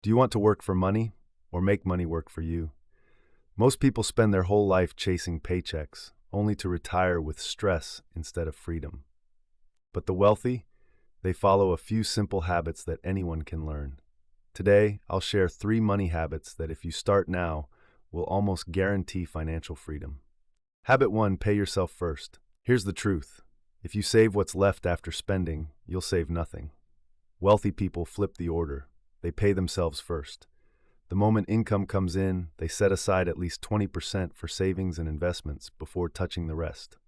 Do you want to work for money or make money work for you? Most people spend their whole life chasing paychecks, only to retire with stress instead of freedom. But the wealthy, they follow a few simple habits that anyone can learn. Today, I'll share 3 money habits that if you start now, will almost guarantee financial freedom. Habit 1, pay yourself first. Here's the truth. If you save what's left after spending, you'll save nothing. Wealthy people flip the order. They pay themselves first. The moment income comes in, they set aside at least 20% for savings and investments before touching the rest.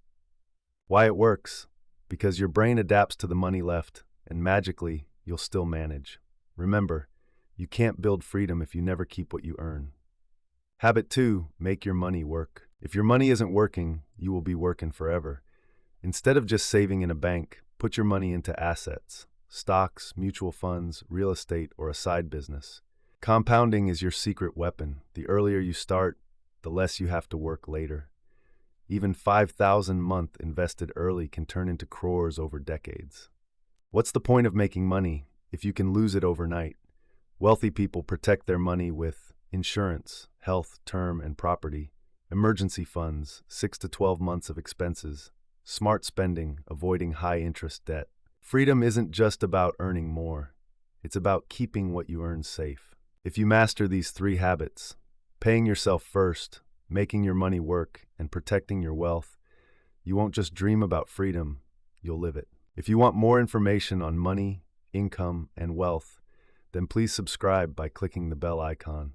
Why it works? Because your brain adapts to the money left, and magically, you'll still manage. Remember, you can't build freedom if you never keep what you earn. Habit 2, make your money work. If your money isn't working, you will be working forever. Instead of just saving in a bank, put your money into assets, stocks, mutual funds, real estate, or a side business. Compounding is your secret weapon. The earlier you start, the less you have to work later. Even 5,000 a month invested early can turn into crores over decades. What's the point of making money if you can lose it overnight? Wealthy people protect their money with insurance, health, term, and property, emergency funds, 6 to 12 months of expenses, smart spending, avoiding high-interest debt. Freedom isn't just about earning more. It's about keeping what you earn safe. If you master these 3 habits, paying yourself first, making your money work, and protecting your wealth, you won't just dream about freedom, you'll live it. If you want more information on money, income, and wealth, then please subscribe by clicking the bell icon.